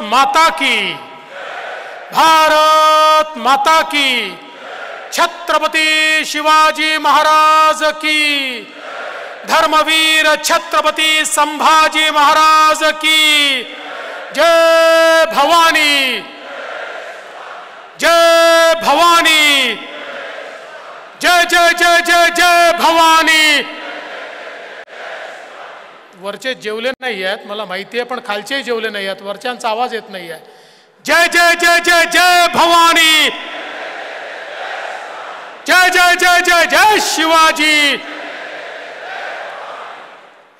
माता की, भारत माता की, छत्रपती शिवाजी महाराज की, धर्मवीर छत्रपती संभाजी महाराज की, जय भवानी, जय भवानी, जय जय जय जय जय भवानी। वरचे जेवले नाही आहेत मला माहिती आहे, पण खालचेही जेवले नाही आहेत, वरच्यांचा आवाज येत नाही आहे। जय जय जय जय जय भवानी, जय जय जय जय जय शिवाजी।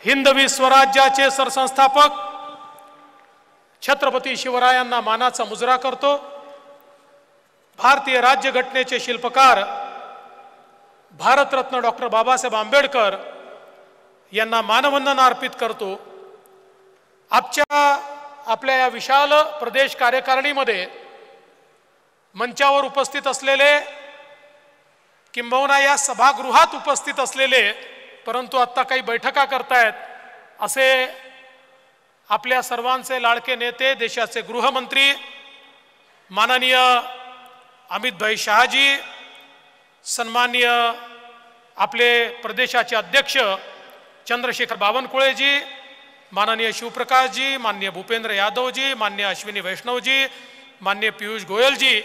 हिंदवी स्वराज्याचे सरसंस्थापक छत्रपती शिवरायांना मानाचा मुजरा करतो। भारतीय राज्यघटनेचे शिल्पकार भारतरत्न डॉक्टर बाबासाहेब आंबेडकर यांना मानवंदना अर्पित करतो। आपल्या या विशाल प्रदेश कार्यकारिणीमध्ये मंचावर उपस्थित असलेले, किंबहुना या सभागृहात उपस्थित असलेले, परंतु आता काही बैठका करतायत असे आपल्या सर्वांचे लाडके नेते, देशाचे गृहमंत्री माननीय अमितभाई शहाजी, सन्माननीय आपले प्रदेशाचे अध्यक्ष चंद्रशेखर बावनकुळेजी, माननीय शिवप्रकाशजी, माननीय भूपेंद्र यादवजी, माननीय अश्विनी वैष्णवजी, माननीय पीयूष गोयलजी,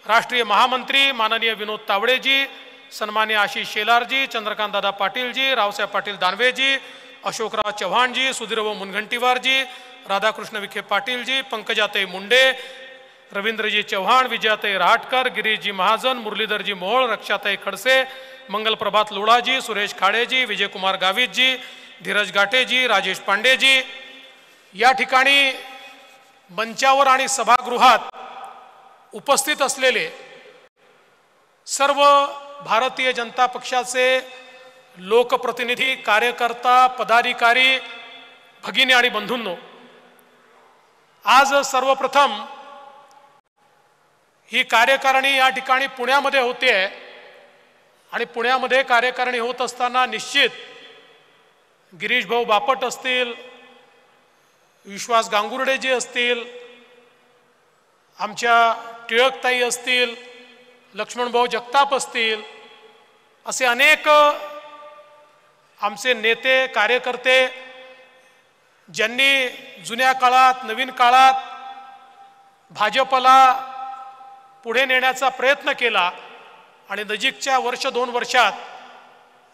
राष्ट्रीय महामंत्री माननीय विनोद तावडेजी, सन्माननीय आशिष शेलारजी, चंद्रकांत दादा पाटीलजी, रावसाहेब पाटील दानवेजी, अशोकराव चव्हाणजी, सुधीरभाऊ मुनगंटीवारजी, राधाकृष्ण विखे पाटीलजी, पंकजाताई मुंडे, रवींद्रजी चव्हाण, विजयाताई रहाटकर, गिरीशजी महाजन, मुरलीधरजी मोहोळ, रक्षाताई खडसे, मंगलप्रभात लोढाजी, सुरेश खाडेजी, विजयकुमार गावितजी, धीरज गाटेजी, राजेश पांडेजी, या ठिकाणी मंचावर आणि सभागृहात उपस्थित असलेले सर्व भारतीय जनता पक्षाचे लोकप्रतिनिधी, कार्यकर्ता, पदाधिकारी, भगिनी आणि बंधूंनो, आज सर्वप्रथम ही कार्यकारिणी या ठिकाणी पुण्यामध्ये होते आणि पुण्यामध्ये कार्यकारिणी होत असताना निश्चित गिरीश भाऊ बापट असतील, विश्वास गांगुर्डे जी असतील, आमच्या टिळकताई असतील, लक्ष्मणभाऊ जगताप असतील, असे अनेक आमचे नेते, कार्यकर्ते ज्यांनी जुन्या काळात, नवीन काळात भाजपला पुढे नेण्याचा प्रयत्न केला आणि नजीकच्या वर्ष 2 वर्षात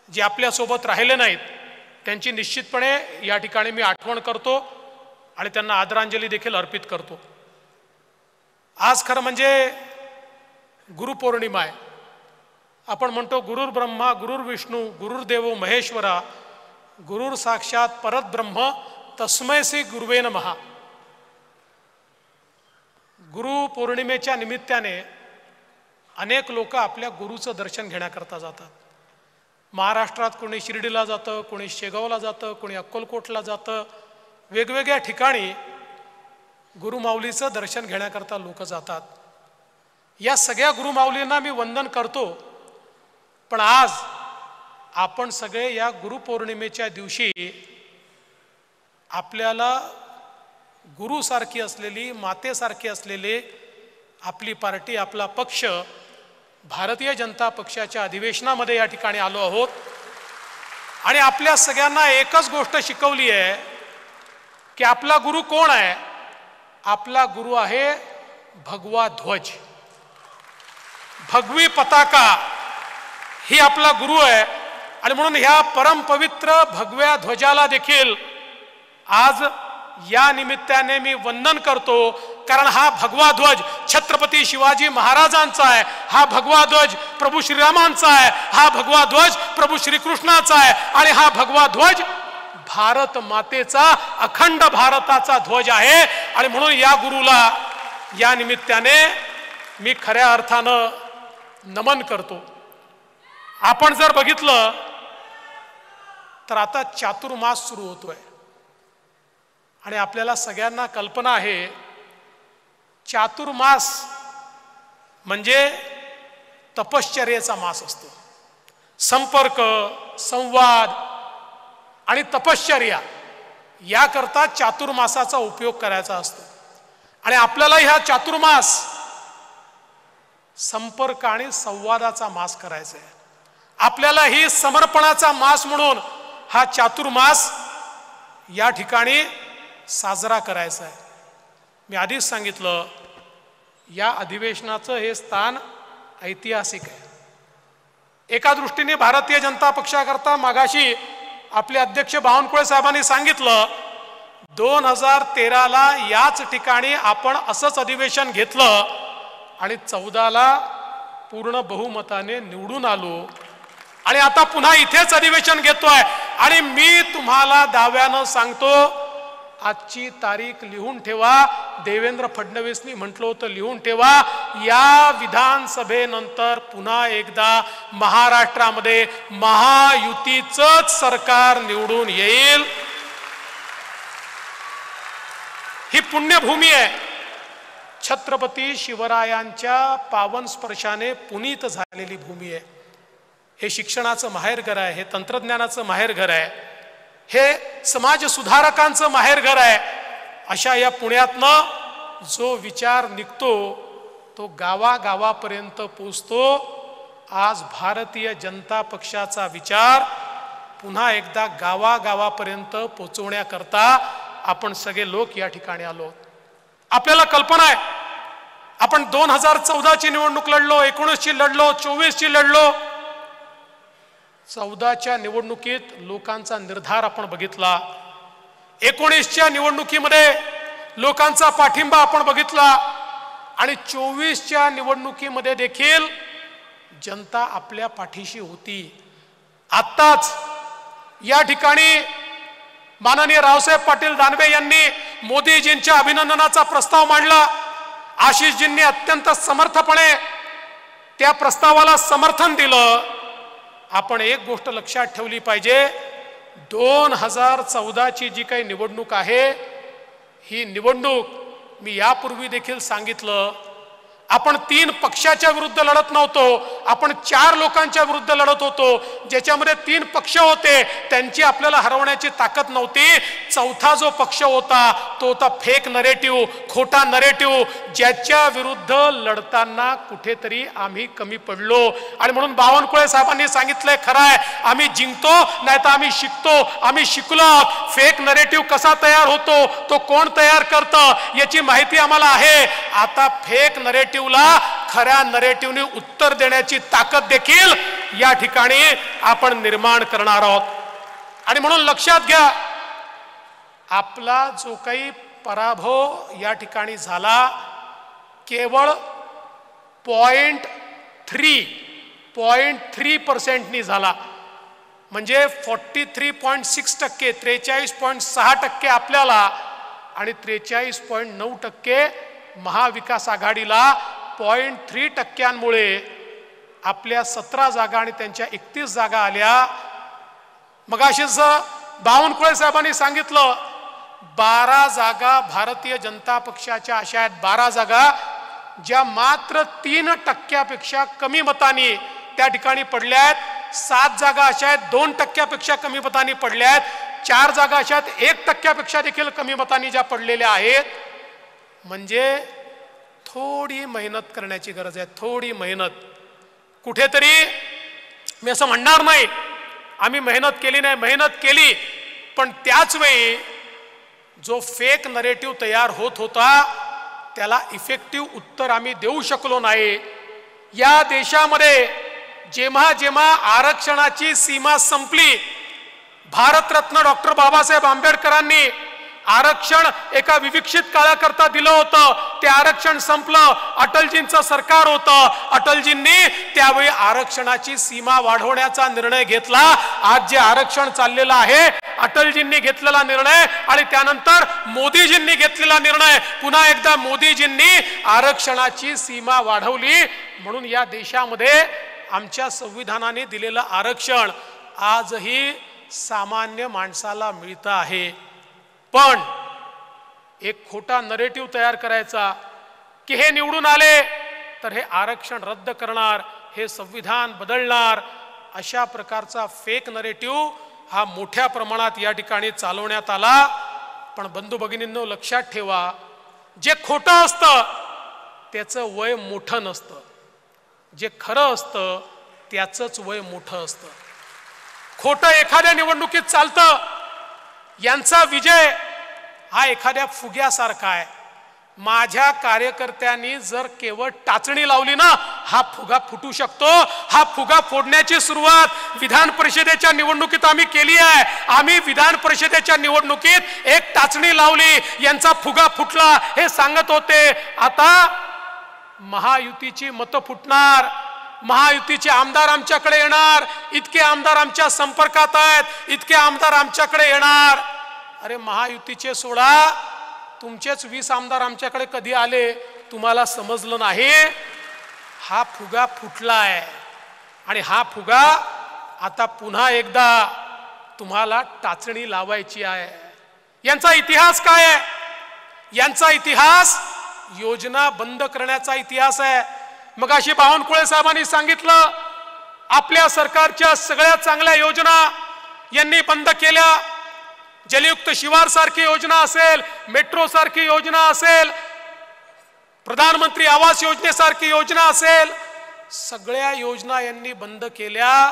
जे आपल्यासोबत राहिले नाहीत त्यांची निश्चितपणे या ठिकाणी मी आठवण करतो आणि त्यांना आदरांजली देखील अर्पित करतो। आज खरं म्हणजे गुरुपौर्णिमा आहे। आपण म्हणतो गुरुर् ब्रह्मा गुरुर् विष्णू गुरुर्देवो महेश्वरा गुरुर् साक्षात परब्रह्म तस्मै श्री गुरुवे नमः। गुरु पौर्णिमेच्या निमित्ताने अनेक लोक आपल्या गुरुचं दर्शन घेण्याकरता जातात। महाराष्ट्रात कोणी शिर्डीला जातं, कोणी शेगावला जातं, कोणी अक्कलकोटला जातं, वेगवेगळ्या ठिकाणी गुरुमाऊलीचं दर्शन घेण्याकरता लोक जातात। या सगळ्या गुरुमाऊलींना मी वंदन करतो, पण आज आपण सगळे या गुरुपौर्णिमेच्या दिवशी आपल्याला गुरुसारखी असलेली, मातेसारखी असलेली आपली पार्टी, आपला पक्ष भारतीय जनता पक्षाच्या अधिवेशनामध्ये या ठिकाणी आलो आहोत आणि आपल्या सगळ्यांना एकच गोष्ट शिकवली आहे की आपला गुरु कोण आहे? आपला गुरु आहे भगवा ध्वज, भगवी पताका ही आपला गुरु आहे। आणि म्हणून ह्या परमपवित्र भगव्या ध्वजाला देखील आज या निमित्ताने मी वंदन करतो, कारण हा भगवा ध्वज छत्रपती शिवाजी महाराजांचा आहे, हा भगवा ध्वज प्रभू श्रीरामांचा आहे, हा भगवा ध्वज प्रभू श्रीकृष्णाचा आहे आणि हा भगवा ध्वज भारत मातेचा, अखंड भारताचा ध्वज आहे। आणि म्हणून या गुरुला या निमित्ताने मी खऱ्या अर्थानं नमन करतो। आपण जर बघितलं तर आता चातुर्मास सुरू होतोय आणि आपल्याला सगळ्यांना कल्पना आहे चातुर्मास म्हणजे तपश्चर्येचा मास असतो। संपर्क, संवाद आणि तपश्चर्या याकरता चातुर्मासाचा उपयोग करायचा असतो आणि आपल्याला ह्या चातुर्मास संपर्क आणि संवादाचा मास करायचा आहे. आपल्याला ही समर्पणाचा मास म्हणून हा चातुर्मास या ठिकाणी साजरा करायचा आहे. मी आधीच सांगितलं, या अधिवेशनाचं हे स्थान ऐतिहासिक आहे. एका दृष्टीने भारतीय जनता पक्षाकरता मागाशी आपले अध्यक्ष बावनकुळे साहेबांनी सांगितलं, 2013ला याच ठिकाणी आपण असंच अधिवेशन घेतलं आणि 14ला पूर्ण बहुमताने निवडून आलो आणि आता पुन्हा इथेच अधिवेशन घेतोय. आणि मी तुम्हाला दाव्यानं सांगतो, आजची तारीख लिहून ठेवा. देवेंद्र फडणवीसनी म्हटलं होतं लिहून ठेवा, या विधानसभेनंतर पुन्हा एकदा महाराष्ट्रामध्ये महायुतीचंच सरकार निवडून येईल. ही पुण्यभूमी आहे. छत्रपती शिवरायांच्या पावन स्पर्शाने पुनीत झालेली भूमी आहे. हे शिक्षणाचं माहेरघर आहे, हे तंत्रज्ञानाचं माहेरघर आहे, हे समाज सुधारकांचं माहेरघर आहे. अशा या पुण्यातनं जो विचार निघतो तो गावागावापर्यंत पोचतो. आज भारतीय जनता पक्षाचा विचार पुन्हा एकदा गावागावापर्यंत पोचवण्याकरता आपण सगळे लोक या ठिकाणी आलो. आपल्याला कल्पना आहे, आपण 2014ची निवडणूक लढलो, 19ची लढलो, 24ची लढलो. 14च्या निवडणुकीत लोकांचा निर्धार आपण बघितला. 19च्या निवडणुकीमध्ये लोकांचा पाठिंबा आपण बघितला आणि 24च्या निवडणुकीमध्ये देखील जनता आपल्या पाठीशी होती. आत्ताच या ठिकाणी माननीय रावसाहेब पाटील दानवे यांनी मोदीजींच्या अभिनंदनाचा प्रस्ताव मांडला. आशिषजींनी अत्यंत समर्थपणे त्या प्रस्तावाला समर्थन दिलं. आपण एक गोष्ट लक्षात ठेवली पाहिजे, 2014ची जी काही निवडणूक आहे, ही निवडणूक मी यापूर्वी देखील सांगितलं, आपण 3 पक्षाच्या विरुद्ध लढत नव्हतो, आपण 4 लोकांच्या विरुद्ध लढत होतो. ज्याच्यामध्ये 3 पक्ष होते, त्यांची आपल्याला हरवण्याची ताकद नव्हती. 4था जो पक्ष होता तो होता फेक नरेटिव्ह, खोटा नरेटिव्ह, ज्याच्या विरुद्ध लढताना कुठेतरी आम्ही कमी पडलो. आणि म्हणून बावनकुळे साहेबांनी सांगितलंय, खरं आहे, आम्ही जिंकतो नाही तर आम्ही शिकतो. आम्ही शिकलो. फेक नरेटिव्ह कसा तयार होतो, तो कोण तयार करतं, याची माहिती आम्हाला आहे. आता फेक नरेटिव्ह खऱ्या नरेटिव्हने उत्तर देण्याची ताकद देखील या ठिकाणी आपण निर्माण करणार आहोत. आणि म्हणून लक्षात घ्या, आपला जो काही पराभव या ठिकाणी झाला, केवळ 0.3% झाला. म्हणजे 43.6%, 43.6% आपल्याला आणि 43.9% महाविकास आघाडीला. 0.3%मुळे आपल्या 17 जागा आणि त्यांच्या 31 जागा आल्या. मगाशीच बावनकुळे साहेबांनी सांगितलं, 12 जागा भारतीय जनता पक्षाच्या अशा आहेत, 12 जागा ज्या मात्र 3% कमी मतांनी त्या ठिकाणी पडल्या आहेत. 7 जागा अशा आहेत 2% कमी मतांनी पडल्या आहेत. 4 जागा अशा आहेत 1% देखील कमी मतांनी ज्या पडलेल्या आहेत. म्हणजे थोडी मेहनत करण्याची गरज आहे, थोडी मेहनत. कुठेतरी मी असं म्हणणार नाही आम्ही मेहनत केली नाही, मेहनत केली, पण त्याच वेळी जो फेक नरेटिव्ह तयार होत होता त्याला इफेक्टिव्ह उत्तर आम्ही देऊ शकलो नाही. या देशामध्ये जेव्हा जेव्हा आरक्षणाची सीमा संपली, भारतरत्न डॉक्टर बाबासाहेब आंबेडकरांनी आरक्षण एका विविक्षित काळाकरता दिलं होतं. ते आरक्षण संपलं, अटलजींचं सरकार होतं. अटलजींनी त्यावेळी आरक्षणाची सीमा वाढवण्याचा निर्णय घेतला. आज जे आरक्षण चाललेलं आहे, अटलजींनी घेतलेला निर्णय आणि त्यानंतर मोदीजींनी घेतलेला निर्णय, पुन्हा एकदा मोदीजींनी आरक्षणाची सीमा वाढवली. म्हणून या देशामध्ये आमच्या संविधानाने दिलेलं आरक्षण आजही सामान्य माणसाला मिळतं आहे. पण एक खोटा नरेटिव्ह तयार करायचा की हे निवडून आले तर हे आरक्षण रद्द करणार, हे संविधान बदलणार, अशा प्रकारचा फेक नरेटिव्ह हा मोठ्या प्रमाणात या ठिकाणी चालवण्यात आला. पण बंधू भगिनींनो लक्षात ठेवा, जे खोटं असतं त्याचं वय मोठं नसतं, जे खरं असतं त्याचंच वय मोठं असतं. खोटं एखाद्या निवडणुकीत चालतं. यांचा विजय हा एखाद्या फुग्यासारखा आहे. माझ्या कार्यकर्त्यांनी जर केवळ टाचणी लावली ना, हा फुगा फुटू शकतो. हा फुगा फोडण्याची सुरुवात विधान परिषदेच्या निवडणुकीत आम्ही केली आहे. आम्ही विधान परिषदेच्या निवडणुकीत एक टाचणी लावली, यांचा फुगा फुटला हे सांगत होते. आता महायुतीची मतं फुटणार, महायुतीचे आमदार आमच्याकडे येणार, इतके आमदार आमच्या संपर्कात आहेत, इतके आमदार आमच्याकडे येणार. अरे महायुतीचे सोडा, तुमचेच 20 आमदार आमच्याकडे कधी आले तुम्हाला समजलं नाही. हा फुगा फुटलाय आणि हा फुगा आता पुन्हा एकदा तुम्हाला टाचणी लावायची आहे. यांचा इतिहास काय आहे? यांचा इतिहास योजना बंद करण्याचा इतिहास आहे. मगाशी बावनकुळे साहेबांनी सांगितलं, आपल्या सरकारच्या सगळ्या चांगल्या योजना यांनी बंद केल्या. जलयुक्त शिवार सारखी योजना असेल, मेट्रो सारखी योजना असेल, प्रधानमंत्री आवास योजनेसारखी योजना असेल, सगळ्या योजना यांनी बंद केल्या.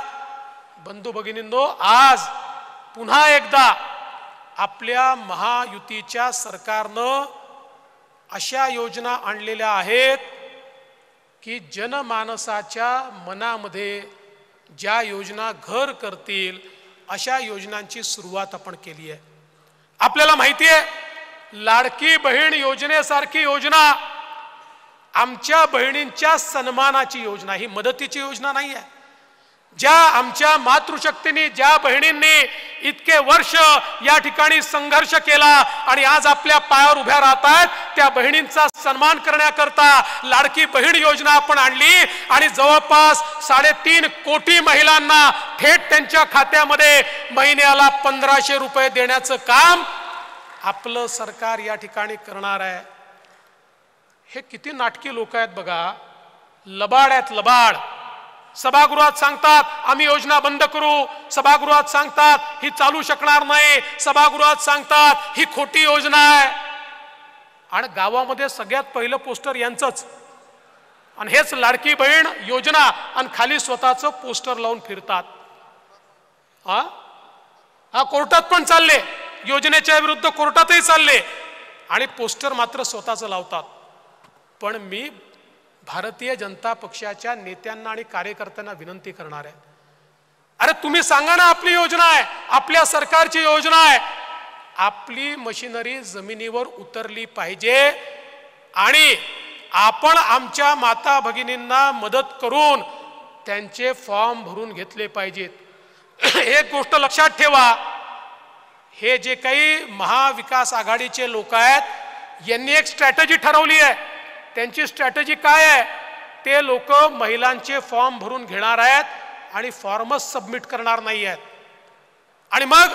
बंधू भगिनींनो, आज पुन्हा एकदा आपल्या महायुतीच्या सरकारनं अशा योजना आणलेल्या आहेत की जनमानसाच्या मनामध्ये ज्या योजना घर करतील अशा योजनांची सुरुवात आपण केली आहे. आपल्याला माहिती आहे, लाडकी बहीण योजनेसारखी योजना आमच्या बहिणींच्या सन्मानाची योजना, ही मदतीची योजना नाही आहे. ज्या आमच्या मातृशक्तीने, ज्या बहिणींनी इतके वर्ष या ठिकाणी संघर्ष केला आणि आज आपल्या पायावर उभ्या राहत आहेत, त्या बहिणींचा सन्मान करण्याकरता लाडकी बहीण योजना आपण आणली आणि जवळपास 3.5 कोटी महिलांना थेट त्यांच्या खात्यामध्ये महिन्याला 1500 रुपये देण्याचं काम आपलं सरकार या ठिकाणी करणार आहे. हे किती नाटकी लोक आहेत बघा, लबाड आहेत, लबाड. सभागृहात सांगतात आम्ही योजना बंद करू, सभागृहात सांगतात ही चालू शकणार नाही, सभागृहात सांगतात ही खोटी योजना आहे. आणि गावामध्ये सगळ्यात पहिलं पोस्टर यांचंच, आणि हेच लाडकी बहीण योजना, आणि खाली स्वतःचं पोस्टर लावून फिरतात. हा कोर्टात पण चालले, योजनेच्या विरुद्ध कोर्टातही चालले आणि पोस्टर मात्र स्वतःचं लावतात. पण मी भारतीय जनता पक्षाच्या नेत्यांना आणि कार्यकर्त्यांना विनंती करणार आहे, अरे तुम्ही सांगा ना, आपली योजना आहे, आपल्या सरकारची योजना आहे. आपली मशिनरी जमिनीवर उतरली पाहिजे आणि आपण आमच्या माता भगिनींना मदत करून त्यांचे फॉर्म भरून घेतले पाहिजेत. एक गोष्ट लक्षात ठेवा, हे जे काही महाविकास आघाडीचे लोक आहेत यांनी एक स्ट्रॅटेजी ठरवली आहे. त्यांची स्ट्रॅटेजी काय आहे? ते लोक महिलांचे फॉर्म भरून घेणार आहेत आणि फॉर्मच सबमिट करणार नाही आहेत. आणि मग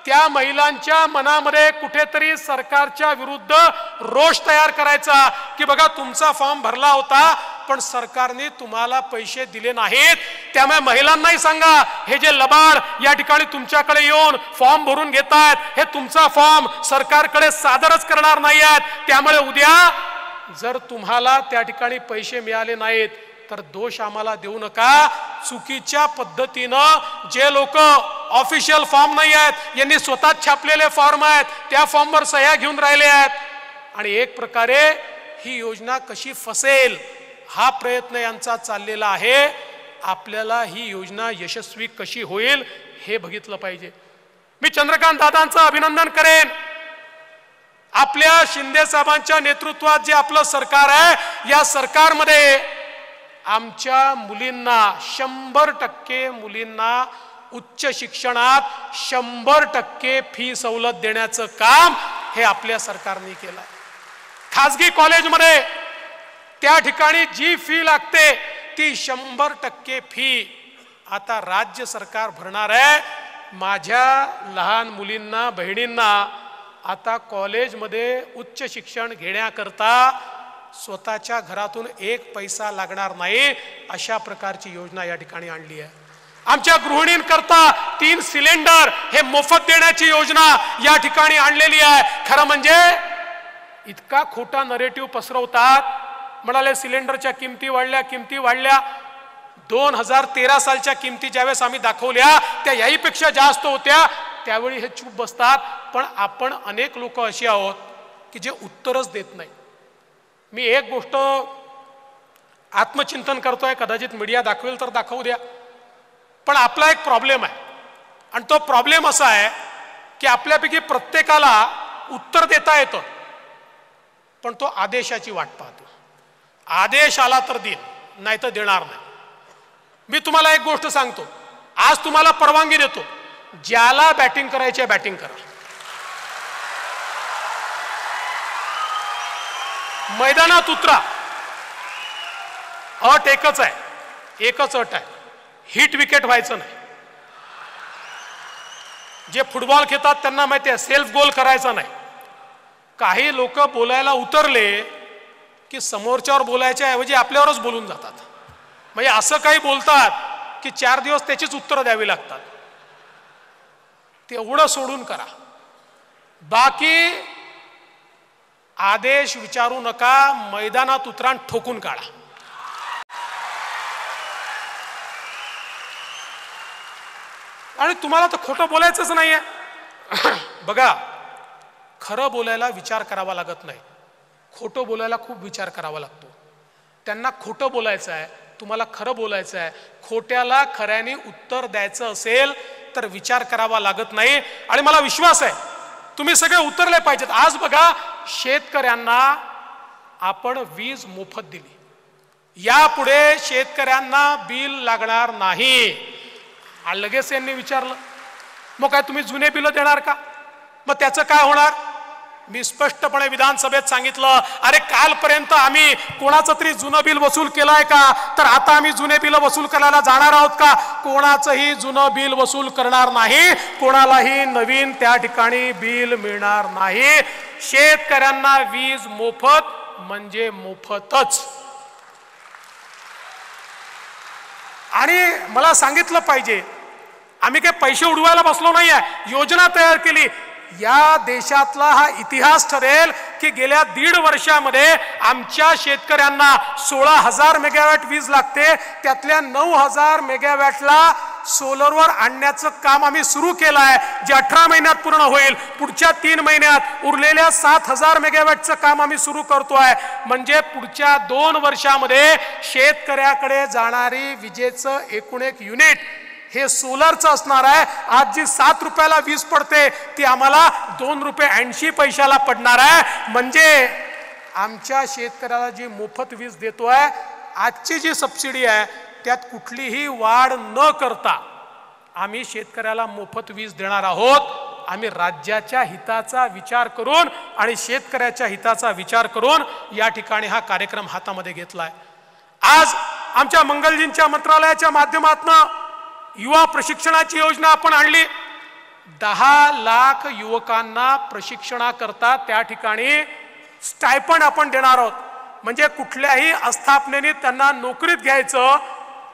त्या महिलांच्या मनामध्ये कुठेतरी सरकारच्या विरुद्ध रोष तयार करायचा की बघा तुमचा फॉर्म भरला होता पण सरकारने तुम्हाला पैसे दिले नाहीत. त्यामुळे महिलांनाही सांगा, हे जे लबाड या ठिकाणी तुमच्याकडे येऊन फॉर्म भरून घेतायत, हे तुमचा फॉर्म सरकारकडे सादरच करणार नाही आहेत. त्यामुळे उद्या जर तुम्हाला त्या ठिकाणी पैसे मिळाले नाहीत तर दोष आम्हाला देऊ नका. चुकीच्या पद्धतीनं जे लोक ऑफिशियल फॉर्म नाही आहेत, यांनी स्वतः छापलेले फॉर्म आहेत, त्या फॉर्मवर सह्या घेऊन राहिले आहेत आणि एक प्रकारे ही योजना कशी फसेल हा प्रयत्न यांचा चाललेला आहे. आपल्याला ही योजना यशस्वी कशी होईल हे बघितलं पाहिजे. मी चंद्रकांत दादांचं अभिनंदन करेन. आपल्या शिंदे साहेबांच्या नेतृत्वात जे आपलं सरकार आहे, या सरकारमध्ये आमच्या मुलींना 100% मुलींना उच्च शिक्षणात 100% फी सवलत देण्याचं काम हे आपल्या सरकारने केलं. खाजगी कॉलेजमध्ये त्या ठिकाणी जी फी लागते ती 100% फी आता राज्य सरकार भरणार आहे. माझ्या लहान मुलींना, बहिणींना आता कॉलेजमध्ये उच्च शिक्षण घेण्याकरता स्वतःच्या घरातून 1 पैसा लागणार नाही, अशा प्रकारची योजना या ठिकाणी आणली आहे. आमच्या गृहिणींकरता 3 सिलेंडर हे मोफत देण्याची योजना या ठिकाणी आणलेली आहे. खरं म्हणजे इतका खोटा नरेटिव्ह पसरवतात. म्हणाले सिलेंडरच्या किमती वाढल्या. 2013 सालच्या किमती ज्यावेळेस आम्ही दाखवल्या त्या याहीपेक्षा जास्त होत्या. त्यावेळी हे चूप बसतात. पण आपण अनेक लोक अशी आहोत की जे उत्तरच देत नाही. मी एक गोष्ट आत्मचिंतन करतोय, कदाचित मीडिया दाखवेल तर दाखवू द्या, पण आपला एक प्रॉब्लेम आहे. आणि तो प्रॉब्लेम असा आहे की आपल्यापैकी प्रत्येकाला उत्तर देता येतं, पण तो आदेशाची वाट पाहतो. आदेश आला तर देईन, नाही तर देणार नाही. मी तुम्हाला एक गोष्ट सांगतो, आज तुम्हाला परवानगी देतो, ज्याला बॅटिंग करायची आहे बॅटिंग करा. मैदानात उतरा. अट एकच अट आहे, हिट विकेट व्हायचं नाही. जे फुटबॉल खेळतात त्यांना माहिती आहे, सेल्फ गोल करायचा नाही. काही लोक बोलायला उतरले की समोरच्यावर बोलायच्या ऐवजी आपल्यावरच बोलून जातात. म्हणजे असं काही बोलतात की 4 दिवस त्याचीच उत्तरं द्यावी लागतात. तेवढं सोडून करा. बाकी आदेश विचारू नका, मैदानात उतरा, ठोकून काढा. आणि तुम्हाला तर खोटं बोलायचंच नाहीये. बघा, खरं बोलायला विचार करावा लागत नाही, खोटं बोलायला खूप विचार करावा लागतो. त्यांना खोटं बोलायचं आहे, तुम्हाला खरं बोलायचं आहे. खोट्याला खऱ्याने उत्तर द्यायचं असेल तर विचार करावा लागत नाही. आणि मला विश्वास आहे तुम्ही सगळे उतरले पाहिजेत. आज बघा, शेतकऱ्यांना आपण वीज मोफत दिली, यापुढे शेतकऱ्यांना बिल लागणार नाही. आणि लगेच यांनी विचारलं, मग काय तुम्ही जुने बिल देणार का? मग त्याचं काय होणार? मी स्पष्टपणे विधानसभेत सांगितलं, अरे कालपर्यंत आम्ही कोणाचं तरी जुनं बिल वसूल केलंय का? तर आता आम्ही जुने बिल वसूल करायला जाणार आहोत का? कोणाचंही जुनं बिल वसूल करणार नाही, कोणालाही नवीन त्या ठिकाणी बिल मिळणार नाही. शेतकऱ्यांना वीज मोफत म्हणजे मोफतच. आणि मला सांगितलं पाहिजे, आम्ही काही पैसे उडवायला बसलो नाही आहे, योजना तयार केली. या देशातला हा इतिहास ठरेल की गेल्या 1.5 वर्षामध्ये आमच्या शेतकऱ्यांना 16,000 मेगावॅट वीज लागते, त्यातल्या 9,000 मेगावॅटला सोलरवर आणण्याचं काम आम्ही सुरू केलं आहे, जे 18 महिन्यात पूर्ण होईल. पुढच्या 3 महिन्यात उरलेल्या 7,000 मेगावॅटचं काम आम्ही सुरू करतोय. म्हणजे पुढच्या 2 वर्षामध्ये शेतकऱ्याकडे जाणारी विजेचं एकूण एक युनिट हे सोलरचं असणार आहे. आज जी 7 रुपयाला वीज पडते ती आम्हाला 2 रुपये 80 पैशाला पडणार आहे. म्हणजे आमच्या शेतकऱ्याला जी मोफत वीज देतोय, आजची जी सबसिडी आहे त्यात कुठलीही वाढ न करता आम्ही शेतकऱ्याला मोफत वीज देणार आहोत. आम्ही राज्याच्या हिताचा विचार करून आणि शेतकऱ्याच्या हिताचा विचार करून या ठिकाणी हा कार्यक्रम हातामध्ये घेतलाय. आज आमच्या मंगलजींच्या मंत्रालयाच्या माध्यमातून युवा प्रशिक्षणाची योजना आपण आणली. 10 लाख युवकांना प्रशिक्षणाकरता त्या ठिकाणी स्टायपंड आपण देणार आहोत. म्हणजे कुठल्याही आस्थापनेने त्यांना नोकरीत घ्यायचं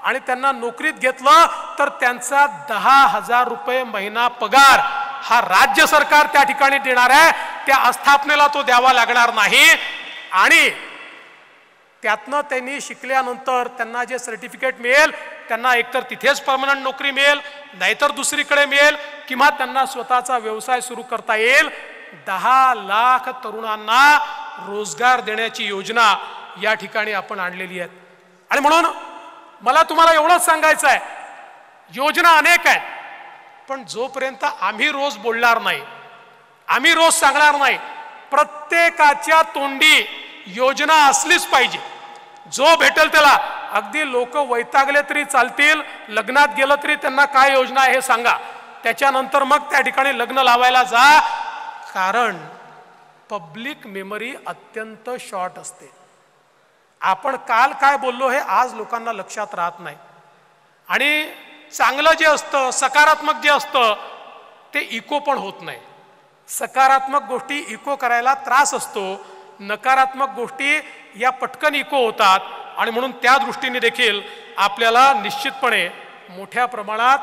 आणि त्यांना नोकरीत घेतलं तर त्यांचा 10,000 रुपये महिना पगार हा राज्य सरकार त्या ठिकाणी देणार आहे. त्या आस्थापनेला तो द्यावा लागणार नाही. आणि त्यातनं त्यांनी शिकल्यानंतर त्यांना जे सर्टिफिकेट मिळेल त्यांना एकतर तिथेच परमनंट नोकरी मिळेल, नाहीतर दुसरीकडे मिळेल, किंवा त्यांना स्वतःचा व्यवसाय सुरू करता येईल. 10 लाख तरुणांना रोजगार देण्याची योजना या ठिकाणी आपण आणलेली आहे. आणि म्हणून मला तुम्हाला एवढंच सांगायचं आहे, योजना अनेक आहेत, पण जोपर्यंत आम्ही रोज बोलणार नाही, आम्ही रोज सांगणार नाही, प्रत्येकाच्या तोंडी योजना असलीच पाहिजे. जो भेटेल त्याला, अगदी लोक वैतागले तरी चालतील, लग्नात गेलं तरी त्यांना काय योजना आहे हे सांगा, त्याच्यानंतर मग त्या ठिकाणी लग्न लावायला जा. कारण पब्लिक मेमरी अत्यंत शॉर्ट असते. आपण काल काय बोललो हे आज लोकांना लक्षात राहत नाही. आणि चांगलं जे असतं, सकारात्मक जे असतं ते इको पण होत नाही. सकारात्मक गोष्टी इको करायला त्रास असतो, नकारात्मक गोष्टी या पटकन इको होतात. आणि म्हणून त्या दृष्टीने देखील आपल्याला निश्चितपणे मोठ्या प्रमाणात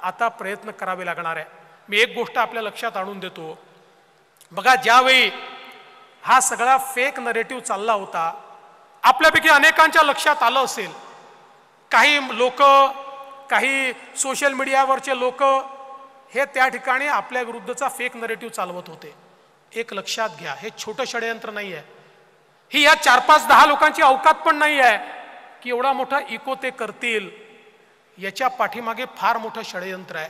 आता प्रयत्न करावे लागणार आहे. मी एक गोष्ट आपल्या लक्षात आणून देतो. बघा, ज्यावेळी हा सगळा फेक नरेटिव्ह चालला होता. आपल्यापैकी अनेकांच्या लक्षात आलं असेल, काही लोक, काही सोशल मीडियावरचे लोक हे त्या ठिकाणी आपल्या विरुद्धचा फेक नरेटिव्ह चालवत होते. एक लक्षात घ्या, हे छोटं षडयंत्र नाही आहे. ही या 4-5-10 लोकांची अवकात पण नाही आहे की एवढा मोठा इको ते करतील. याच्या पाठीमागे फार मोठं षडयंत्र आहे.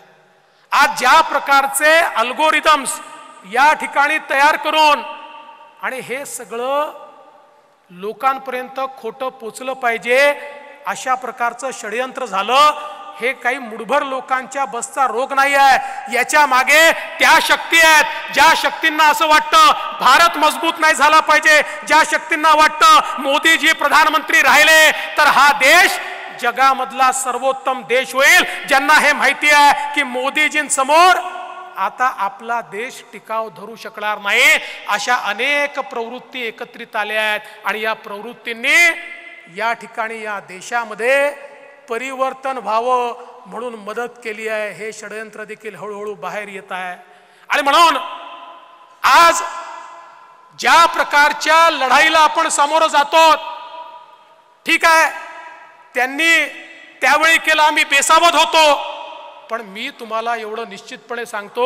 आज ज्या प्रकारचे अल्गोरिदम्स या ठिकाणी तयार करून आणि हे सगळं लोकांपर्यंत खोटं पोचलं पाहिजे अशा प्रकारचं षडयंत्र झालं. हे काही मुठभर लोकांच्या बसचा रोग नाही आहे. याच्या मागे त्या शक्ती आहेत ज्या शक्तींना असं वाटतं भारत मजबूत नाही झाला पाहिजे, ज्या शक्तींना वाटतं मोदीजी प्रधानमंत्री राहिले तर हा देश जगामधला सर्वोत्तम देश होईल. ज्यांना हे माहिती आहे की मोदीजींसमोर आता आपला देश टिकाव धरू शकणार नाही, अशा अनेक प्रवृत्ती एकत्रित आल्या आहेत. आणि या प्रवृत्तींनी या ठिकाणी या देशामध्ये परिवर्तन व्हावं म्हणून मदत केली आहे. हे षडयंत्र देखील हळूहळू बाहेर येत आहे. आणि म्हणून आज ज्या प्रकारच्या लढाईला आपण सामोरं जातो, ठीक आहे, त्यांनी त्यावेळी केलं, आम्ही बेसावध होतो, पण मी तुम्हाला एवढं निश्चितपणे सांगतो,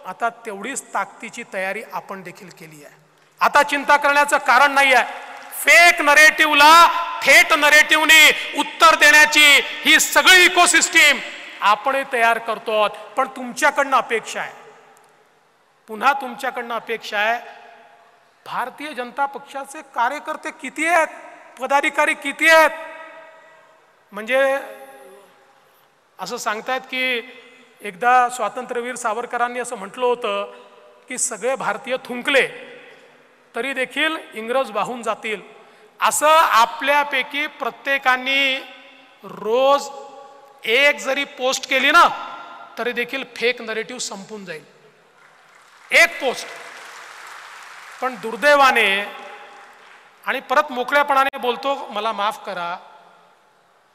आता तेवढीच ताकदीची तयारी आपण देखील केली आहे. आता चिंता करण्याचं कारण नाही आहे. फेक नरेटिव्हला थेट नरेटिव्हने उत्तर देण्याची ही सगळी इकोसिस्टीम आपण तयार करतो. पण तुमच्याकडनं अपेक्षा आहे, पुन्हा तुमच्याकडनं अपेक्षा आहे, भारतीय जनता पक्षाचे कार्यकर्ते किती आहेत, पदाधिकारी किती आहेत? म्हणजे असं सांगतायत की एकदा स्वातंत्र्यवीर सावरकरांनी असं म्हटलं होतं की सगळे भारतीय थुंकले तरी देखील इंग्रज वाहून जातील. असं आपल्यापैकी प्रत्येकाने रोज एक जरी पोस्ट केली ना तरी देखील फेक नरेटिव्ह संपून जाईल, एक पोस्ट. पण दुर्दैवाने, आणि परत मोकळ्यापणाने बोलतो, मला माफ करा,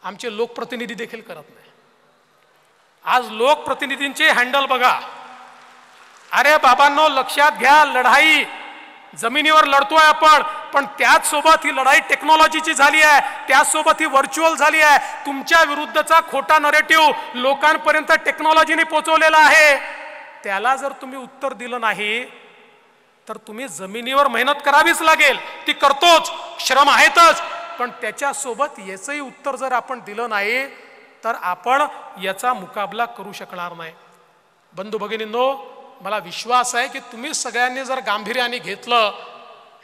आमचे लोकप्रतिनिधी देखील करत नाही. आज लोकप्रतिनिधींचे हँडल बघा. अरे बाबांनो, लक्षात घ्या, लढाई जमिनीवर लढतोय आपण, पण त्याच सोबत ही लढाई टेक्नॉलॉजीची झाली आहे, त्याच सोबत ही व्हर्च्युअल झाली आहे. तुमच्या विरुद्धचा खोटा नरेटिव्ह लोकांपर्यंत टेक्नॉलॉजीने पोहोचवलेला आहे. त्याला जर तुम्ही उत्तर दिलं नाही तर तुम्ही जमिनीवर मेहनत करावीच लागेल, ती करतोच, श्रम आहेतच, पण त्याच्यासोबत याचंही उत्तर जर आपण दिलं नाही तर आपण याचा मुकाबला करू शकणार नाही. बंधू भगिनींनो, मला विश्वास आहे की तुम्ही सगळ्यांनी जर गांभीर्याने घेतलं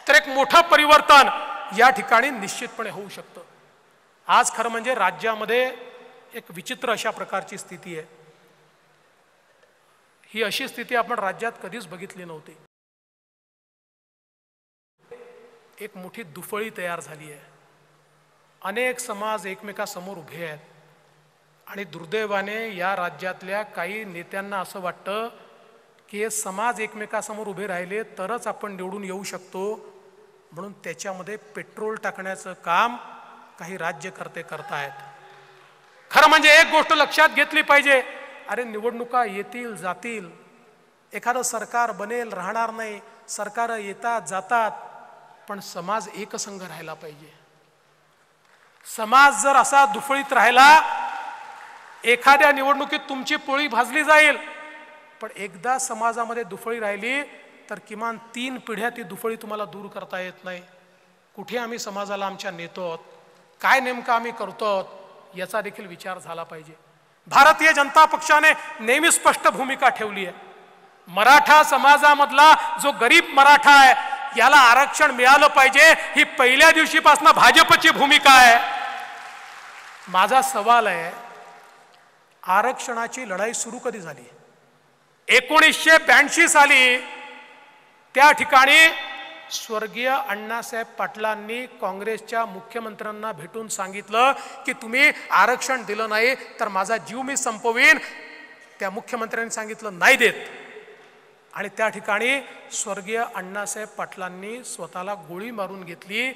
तर एक मोठं परिवर्तन या ठिकाणी निश्चितपणे होऊ शकतं. आज खरं म्हणजे राज्यामध्ये एक विचित्र अशा प्रकारची स्थिती आहे. ही अशी स्थिती आपण राज्यात कधीच बघितली नव्हती. एक मोठी दुफळी तयार झाली आहे. अनेक समाज एकमेकासमोर उभे आहेत आणि दुर्दैवाने या राज्यातल्या काही नेत्यांना असं वाटतं की हे समाज एकमेकासमोर उभे राहिले तरच आपण निवडून येऊ शकतो, म्हणून त्याच्यामध्ये पेट्रोल टाकण्याचं काम काही राज्यकर्ते करतायत. खरं म्हणजे एक गोष्ट लक्षात घेतली पाहिजे, अरे निवडणुका येतील जातील, एखादं सरकार बनेल राहणार नाही, सरकार येतात जातात, पण समाज एकसंघ राहायला पाहिजे. समाज जर असा दुफळीत राहिला, एखाद्या निवडणुकीत तुमची पोळी भाजली जाईल, पण एकदा समाजामध्ये दुफळी राहिली तर किमान 3 पिढ्या ती दुफळी तुम्हाला दूर करता येत नाही. कुठे आम्ही समाजाला आमच्या नेतो, काय नेमकं आम्ही करतो, याचा देखील विचार झाला पाहिजे. भारतीय जनता पक्षाने नेहमी स्पष्ट भूमिका ठेवली आहे. मराठा समाजामधला जो गरीब मराठा आहे याला आरक्षण मिळालं पाहिजे, ही पहिल्या दिवशीपासून भाजपची भूमिका आहे. माझा सवाल आहे, आरक्षणाची लढाई सुरू कधी झाली? 1982 साली त्या ठिकाणी स्वर्गीय अण्णासाहेब पाटलांनी काँग्रेसच्या मुख्यमंत्र्यांना भेटून सांगितलं की तुम्ही आरक्षण दिलं नाही तर माझा जीव मी संपवीन. त्या मुख्यमंत्र्यांनी सांगितलं नाही देत, आणि त्या ठिकाणी स्वर्गीय अण्णासाहेब पाटलांनी स्वतःला गोळी मारून घेतली.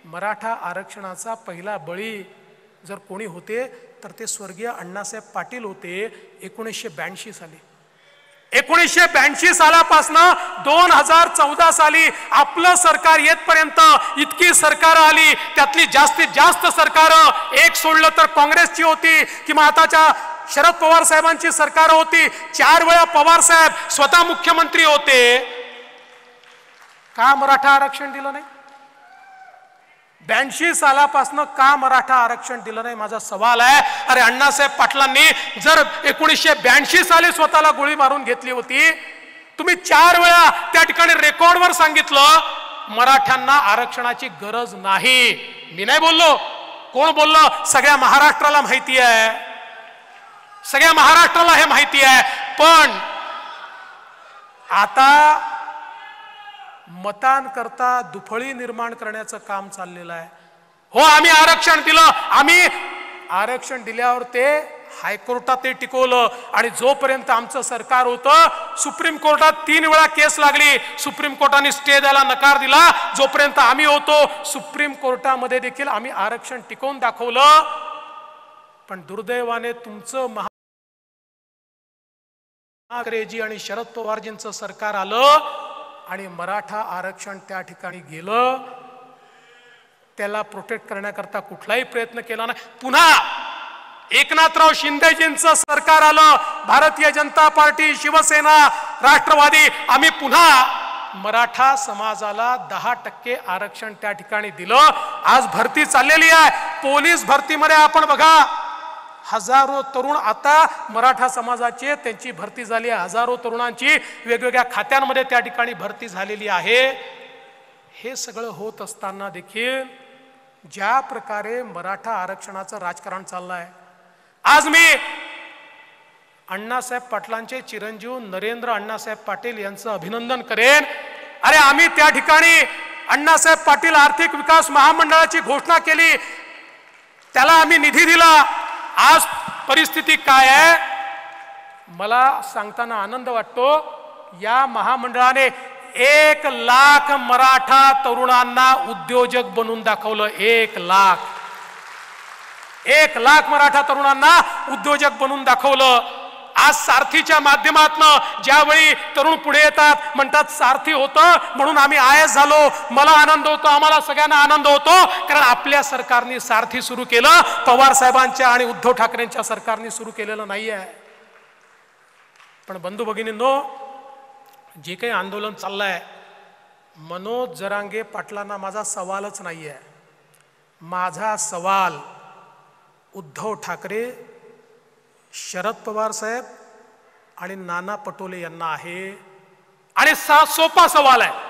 मराठा आरक्षणाचा पहिला बळी जर कोणी होते तर ते स्वर्गीय अण्णासाहेब पाटील होते 1982 साली. 1982 सालापासून 2014 साली आपलं सरकार येतपर्यंत इतकी सरकार आली, त्यातली जास्तीत जास्त सरकार एक सोडलं तर काँग्रेसची होती किंवा आताच्या शरद पवार साहेबांची सरकार होती. 4 वेळा पवार साहेब स्वतः मुख्यमंत्री होते. का मराठा आरक्षण दिलं नाही? 82 सालापासून का मराठा आरक्षण दिलं नाही माझा सवाल आहे. अरे अण्णासाहेब पाटलांनी जर 1982 साली स्वतःला गोळी मारून घेतली होती, तुम्ही 4 वेळा त्या ठिकाणी रेकॉर्डवर सांगितलं मराठ्यांना आरक्षणाची गरज नाही. मी नाही बोललो, कोण बोललं? सगळ्या महाराष्ट्राला माहिती आहे, सगळ्या महाराष्ट्राला हे माहिती आहे. पण आता मतांकरता दुफळी निर्माण करण्याचं काम चाललेलं आहे. हो, आम्ही आरक्षण दिलं, आम्ही आरक्षण दिल्यावर ते हायकोर्टात ते टिकवलं आणि जोपर्यंत आमचं सरकार होतं सुप्रीम कोर्टात 3 वेळा केस लागली, सुप्रीम कोर्टाने स्टे द्यायला नकार दिला. जोपर्यंत आम्ही होतो सुप्रीम कोर्टामध्ये देखील आम्ही आरक्षण टिकवून दाखवलं. पण दुर्दैवाने तुमचं महाकरेजी आणि शरद पवारजींचं सरकार आलं आणि मराठा आरक्षण त्या ठिकाणी गेलं. त्याला प्रोटेक्ट करण्याकरता कुठलाही प्रयत्न केला नाही. पुन्हा एकनाथराव शिंदेजींचं सरकार आलं, भारतीय जनता पार्टी, शिवसेना, राष्ट्रवादी, आम्ही पुन्हा मराठा समाजाला 10% आरक्षण त्या ठिकाणी दिलं. आज भरती चाललेली आहे. पोलीस भरतीमध्ये आपण बघा, हजारो तरुण आता मराठा समाजाचे त्यांची भरती झाली आहे. हजारो तरुणांची वेगवेगळ्या खात्यांमध्ये त्या ठिकाणी भरती झालेली आहे. हे सगळं होत असताना देखील ज्या प्रकारे मराठा आरक्षणाचं राजकारण चाललंय, आज मी अण्णासाहेब पाटलांचे चिरंजीव नरेंद्र अण्णासाहेब पाटील यांचं अभिनंदन करेन. अरे आम्ही त्या ठिकाणी अण्णासाहेब पाटील आर्थिक विकास महामंडळाची घोषणा केली, त्याला आम्ही निधी दिला. आज परिस्थिती काय आहे मला सांगताना आनंद वाटतो. या महामंडळाने 1 लाख मराठा तरुणांना उद्योजक बनवून दाखवलं. 1 लाख मराठा तरुणांना उद्योजक बनवून दाखवलं. आज सारथीच्या माध्यमातून ज्यावेळी तरुण पुढे येतात, म्हणतात सारथी होतं म्हणून आम्ही आयएस झालो. मला आनंद होतो, आम्हाला सगळ्यांना आनंद होतो, कारण आपल्या सरकारने सारथी सुरू केलं. पवार साहेबांच्या आणि उद्धव ठाकरेंच्या सरकारने सुरू केलेलं नाही आहे. पण बंधू भगिनींनो, जे काही आंदोलन चाललंय, मनोज जरांगे पाटलांना माझा सवालच नाही आहे. माझा सवाल उद्धव ठाकरे, शरद पवार साहेब आणि नाना पटोले यांना आहे. आणि सोपा सवाल आहे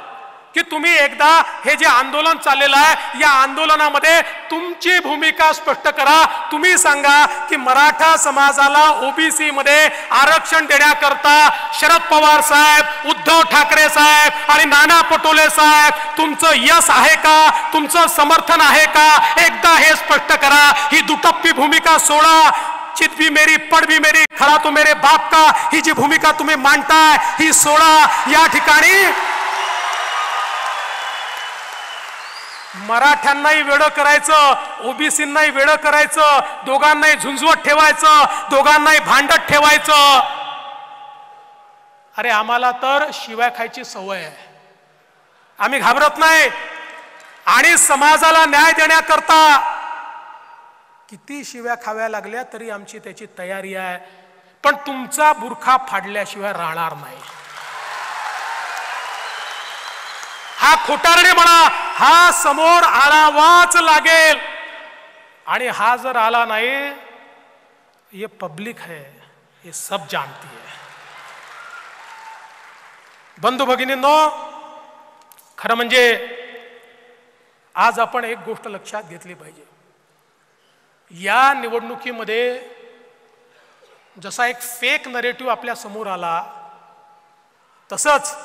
की तुम्ही एकदा हे जे आंदोलन चाललेलं आहे, या आंदोलनामध्ये तुमची भूमिका स्पष्ट करा. तुम्ही सांगा की मराठा समाजाला ओबीसी मध्ये आरक्षण देण्याकरता शरद पवार साहेब, उद्धव ठाकरे साहेब आणि नाना पटोले साहेब तुमचं यश आहे का, तुमचं समर्थन आहे का? एकदा हे स्पष्ट करा. ही दुटप्पी भूमिका सोडा. चित भी मेरी, पढ़ भी मेरी, खड़ा तो मेरे बाप का, ही जी भूमिका तुम्ही मांडताय ही सोडा. या ठिकाणी मराठ्यांनाही वेडं करायचं, ओबीसींनाही वेडं करायचं, दोघांनाही झुंजवत ठेवायचं, दोघांनाही भांडत ठेवायचं. अरे आम्हाला तर शिव्या खायची सवय आहे, आम्ही घाबरत नाही. आणि समाजाला न्याय देण्याकरता किती शिव्या खाव्या लागल्या तरी आमची त्याची तयारी आहे. पण तुमचा बुरखा फाडल्याशिवाय राहणार नाही. हा खोटारडे म्हणा, हा समोर आणावाच लागेल. आणि हा जर आला नाही, ये पब्लिक है, ये सब जानती है. बंधू भगिनींनो, खरं म्हणजे आज आपण एक गोष्ट लक्षात घेतली पाहिजे. या निवडणुकीमध्ये जसा एक फेक नरेटिव्ह आपल्या समोर आला, तसंच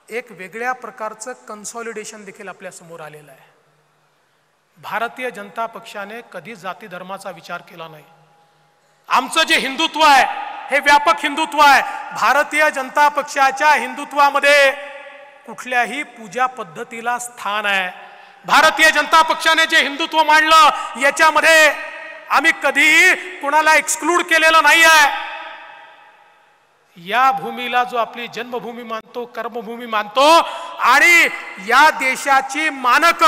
एक वेगळ्या प्रकारचं कन्सॉलिडेशन देखील आपल्या समोर आलेलं आहे. भारतीय जनता पक्षाने कधी जाती धर्माचा विचार केला नाही. आमचं जे हिंदुत्व आहे हे व्यापक हिंदुत्व आहे. भारतीय जनता पक्षाच्या हिंदुत्वामध्ये कुठल्याही पूजा पद्धतीला स्थान आहे. भारतीय जनता पक्षाने जे हिंदुत्व मांडलं याच्यामध्ये आम्ही कधीही कोणाला एक्सक्लूड केलेलं नाही आहे. या भूमीला जो आपली जन्मभूमी मानतो, कर्मभूमी मानतो, आणि या देशाची मानक,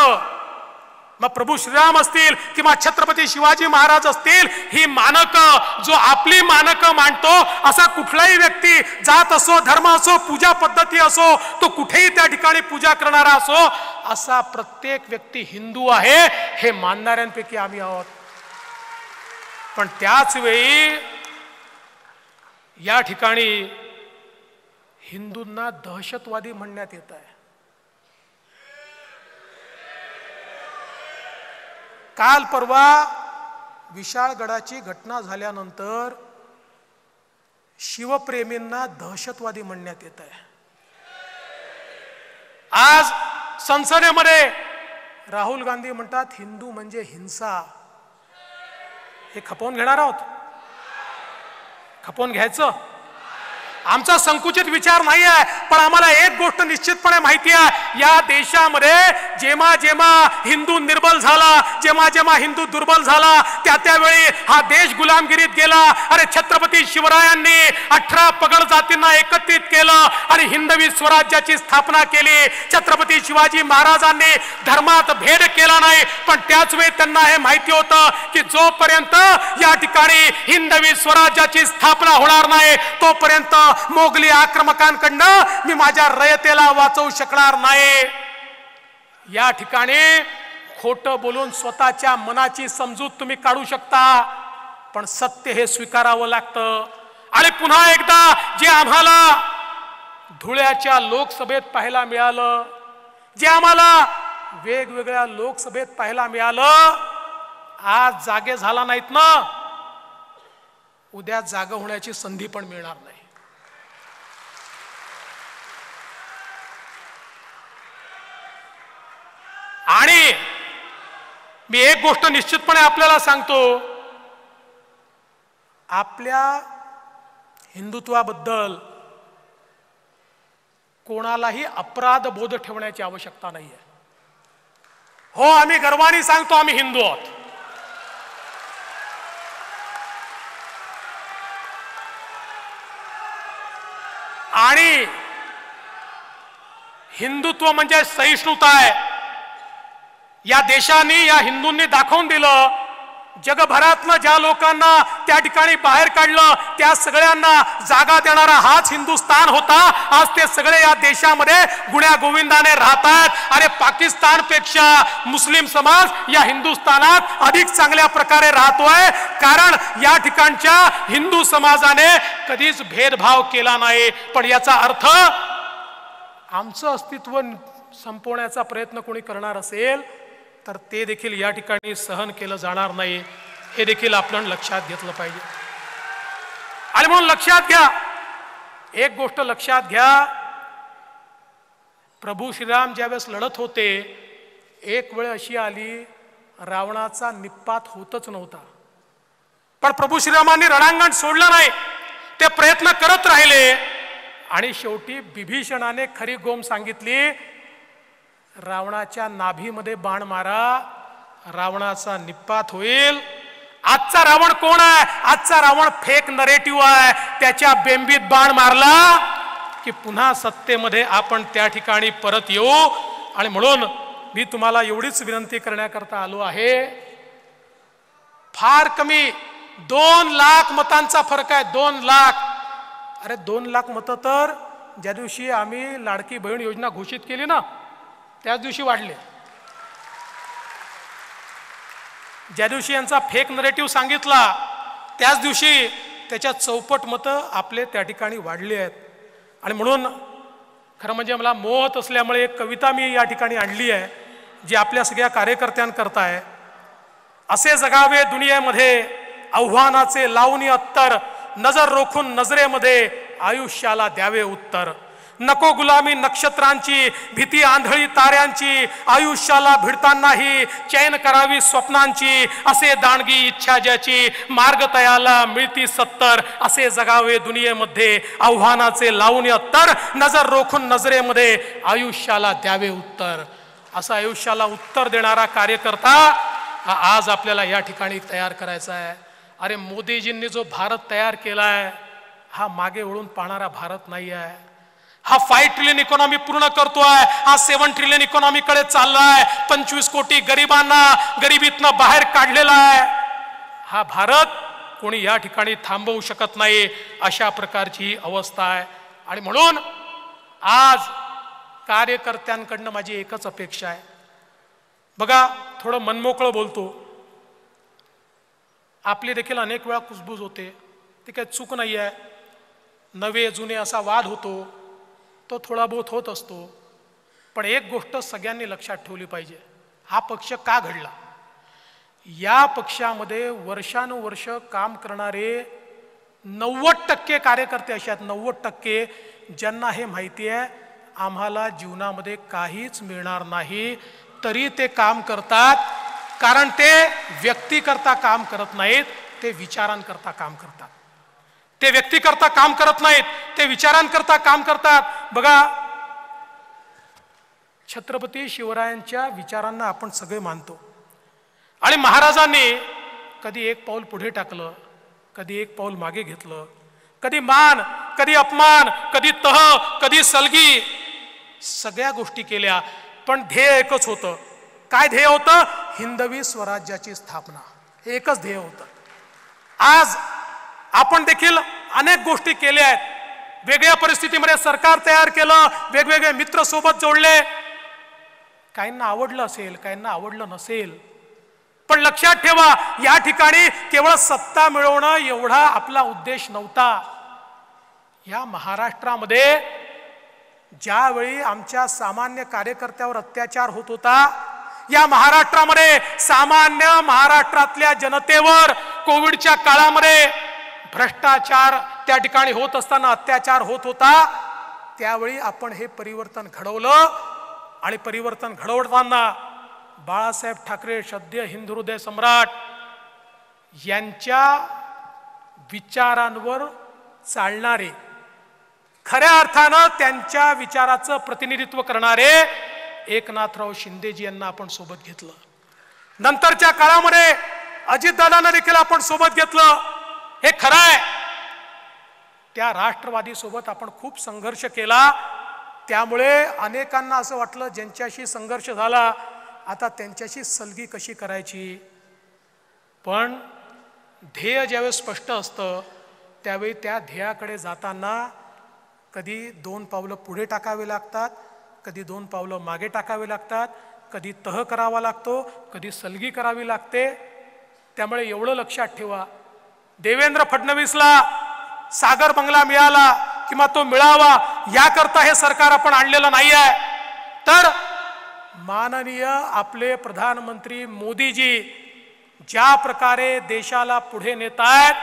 मग प्रभू श्रीराम असतील किंवा छत्रपती शिवाजी महाराज असतील, ही मानक जो आपली मानक मानतो, असा कुठलाही व्यक्ती, जात असो, धर्म असो, पूजा पद्धती असो, तो कुठेही त्या ठिकाणी पूजा करणारा असो, असा प्रत्येक व्यक्ती हिंदू आहे हे मानणाऱ्यांपैकी आम्ही आहोत. पण त्याच वेळी या ठिकाणी हिंदूंना दहशतवादी म्हणण्यात येत आहे. काल परवा विशाळगडाची घटना झाल्यानंतर शिवप्रेमींना दहशतवादी म्हणण्यात येत आहे. आज संसदेमध्ये राहुल गांधी म्हणतात हिंदू म्हणजे हिंसा. हे खपवून घेणार आहोत? खपवून घ्यायचं? आमचा संकुचित विचार नाही आहे, पण आम्हाला एक गोष्ट निश्चितपणे माहिती आहे, या देशामध्ये जेव्हा जेव्हा हिंदू निर्बल झाला, जेव्हा जेव्हा हिंदू दुर्बल झाला, त्यावेळी हा देश गुलामगिरीत गेला. अरे छत्रपती शिवरायांनी 18 पगड जातींना एकत्रित केलं आणि हिंदवी स्वराज्याची स्थापना केली. छत्रपती शिवाजी महाराजांनी धर्मात भेद केला नाही, पण त्याच वेळी त्यांना हे माहिती होतं की जोपर्यंत या ठिकाणी हिंदवी स्वराज्याची स्थापना होणार नाही, तोपर्यंत मोगली आक्रमकांकडनं मी माझ्या रयतेला वाचवू शकणार नाही. या ठिकाणी खोटं बोलून स्वतःच्या मनाची समजूत तुम्ही काढू शकता, पण सत्य हे स्वीकारावं लागतं. आणि पुन्हा एकदा जे आम्हाला धुळ्याच्या लोकसभेत पाहायला मिळालं, जे आम्हाला वेगवेगळ्या लोकसभेत पाहायला मिळालं, आज जागे झाला नाहीत ना, उद्या जागा होण्याची संधी पण मिळणार नाही. आणि मी एक गोष्ट निश्चितपणे आपल्याला सांगतो, आपल्या हिंदुत्वाबद्दल कोणालाही अपराध बोध ठेवण्याची आवश्यकता नाहीये. हो, आम्ही गर्वाने सांगतो आम्ही हिंदू आहोत. आणि हिंदुत्व म्हणजे सहिष्णुता आहे. या देशाने, या हिंदूंनी दाखवून दिलं, जगभरातनं ज्या लोकांना त्या ठिकाणी बाहेर काढलं, त्या सगळ्यांना जागा देणारा हाच हिंदुस्थान होता. आज ते सगळे या देशामध्ये गुण्या गोविंदाने राहतात. आणि पाकिस्तानपेक्षा मुस्लिम समाज या हिंदुस्थानात अधिक चांगल्या प्रकारे राहतोय, कारण या ठिकाणच्या हिंदू समाजाने कधीच भेदभाव केला नाही. पण याचा अर्थ आमचं अस्तित्व संपवण्याचा प्रयत्न कोणी करणार असेल तर ते देखील या ठिकाणी सहन केलं जाणार नाही, हे देखील आपण लक्षात घेतलं पाहिजे. आणि म्हणून लक्षात घ्या, एक गोष्ट लक्षात घ्या, प्रभू श्रीराम ज्यावेळेस लढत होते, एक वेळ अशी आली रावणाचा निपात होतच नव्हता, पण प्रभू श्रीरामांनी रणांगण सोडलं नाही, ते प्रयत्न करत राहिले. आणि शेवटी बिभीषणाने खरी गोम सांगितली, रावणाच्या नाभीमध्ये बाण मारा, रावणाचा निपात होईल. आजचा रावण कोण आहे? आजचा रावण फेक नरेटिव्ह आहे. त्याच्या बेंबीत बाण मारला की पुन्हा सत्तेमध्ये आपण त्या ठिकाणी परत येऊ. आणि म्हणून मी तुम्हाला एवढीच विनंती करण्याकरता आलो आहे, फार कमी 2 लाख मतांचा फरक आहे. 2 लाख. अरे 2 लाख मतं तर ज्या दिवशी आम्ही लाडकी बहीण योजना घोषित केली ना, त्याच दिवशी वाढले. ज्या दिवशी यांचा फेक नरेटिव्ह सांगितला, त्याच दिवशी त्याच्या चौपट मतं आपले त्या ठिकाणी वाढले आहेत. आणि म्हणून खरं म्हणजे मला मोहत असल्यामुळे एक कविता मी या ठिकाणी आणली आहे, जी आपल्या सगळ्या कार्यकर्त्यांकरता आहे. असे जगावे दुनियेमध्ये आव्हानाचे लावणी अत्तर, नजर रोखून नजरेमध्ये आयुष्याला द्यावे उत्तर. नको गुलामी नक्षत्रांची, भीती आंधळी ताऱ्यांची, आयुष्याला भिडतानाही चैन करावी स्वप्नांची. असे दांडगी इच्छा ज्याची, मार्ग तयाला मिळती 70. असे जगावे दुनियेमध्ये आव्हानाचे लावून अत्तर, नजर रोखून नजरेमध्ये आयुष्याला द्यावे उत्तर. असा आयुष्याला उत्तर देणारा कार्यकर्ता हा आज आपल्याला या ठिकाणी तयार करायचा आहे. अरे मोदीजींनी जो भारत तयार केलाय, हा मागे वळून पाहणारा भारत नाही आहे. हा 5 ट्रिलियन इकॉनॉमी पूर्ण करतोय, हा 7 ट्रिलियन इकॉनॉमीकडे चाललाय, 25 कोटी गरिबांना गरिबीतनं बाहेर काढलेला आहे. हा भारत कोणी या ठिकाणी थांबवू शकत नाही, अशा प्रकारची अवस्था आहे. आणि म्हणून आज कार्यकर्त्यांकडनं माझी एकच अपेक्षा आहे. बघा, थोडं मनमोकळं बोलतो, आपली देखील अनेक वेळा कुजबूज होते, ती काही चूक नाही आहे. नवे जुने असा वाद होतो, तो थोडा बहुत होत असतो. पण एक गोष्ट सगळ्यांनी लक्षात ठेवली पाहिजे, हा पक्ष का घडला. या पक्षामध्ये वर्षानुवर्ष काम करणारे 90% कार्यकर्ते असे आहेत, 90% ज्यांना हे माहिती आहे आम्हाला जीवनामध्ये काहीच मिळणार नाही, तरी ते काम करतात. कारण ते व्यक्तीकरता काम करत नाहीत, ते विचारांकरता काम करतात. ते व्यक्तीकरता काम करत नाहीत, ते विचारांकरता काम करतात. बघा, छत्रपती शिवरायांच्या विचारांना आपण सगळे मानतो. आणि महाराजांनी कधी एक पाऊल पुढे टाकलं, कधी एक पाऊल मागे घेतलं, कधी मान, कधी अपमान, कधी तह, कधी सलगी, सगळ्या गोष्टी केल्या. पण ध्येय एकच होतं. काय ध्येय होतं? हिंदवी स्वराज्याची स्थापना. एकच ध्येय होतं. आज आपण देखील अनेक गोष्टी केल्या आहेत. वेगळ्या परिस्थितीमध्ये सरकार तयार केलं, वेगवेगळे मित्र सोबत जोडले. काहींना आवडलं असेल, काहींना आवडलं नसेल, पण लक्षात ठेवा, या ठिकाणी केवळ सत्ता मिळवणं एवढा आपला उद्देश नव्हता. या महाराष्ट्रामध्ये ज्यावेळी आमच्या सामान्य कार्यकर्त्यावर अत्याचार होत होता, या महाराष्ट्रामध्ये सामान्य महाराष्ट्रातल्या जनतेवर कोविडच्या काळामध्ये भ्रष्टाचार त्या ठिकाणी होत असताना अत्याचार होत होता, त्यावेळी आपण हे परिवर्तन घडवलं. आणि परिवर्तन घडवताना बाळासाहेब ठाकरे, सद्य हिंदुहृदय सम्राट, यांच्या विचारांवर चालणारे, खऱ्या अर्थानं त्यांच्या विचाराचं प्रतिनिधित्व करणारे एकनाथराव शिंदेजी यांना आपण सोबत घेतलं. नंतरच्या काळामध्ये अजितदादांना देखील आपण सोबत घेतलं. हे खरं आहे, त्या राष्ट्रवादी सोबत आपण खूप संघर्ष केला. त्यामुळे अनेकांना असं वाटलं ज्यांच्याशी संघर्ष झाला आता त्यांच्याशी सलगी कशी करायची. पण ध्येय ज्यावेळेस स्पष्ट असतं त्यावेळी त्या ध्येयाकडे जाताना कधी 2 पावलं पुढे टाकावे लागतात, कधी 2 पावलं मागे टाकावे लागतात, कधी तह करावा लागतो, कधी सलगी करावी लागते. त्यामुळे एवढं लक्षात ठेवा, देवेंद्र फडणवीसला सागर बंगला मिळाला किंवा तो मिळावा याकरता हे सरकार आपण आणलेलं नाही आहे, तर माननीय आपले प्रधानमंत्री मोदीजी ज्या प्रकारे देशाला पुढे नेत आहेत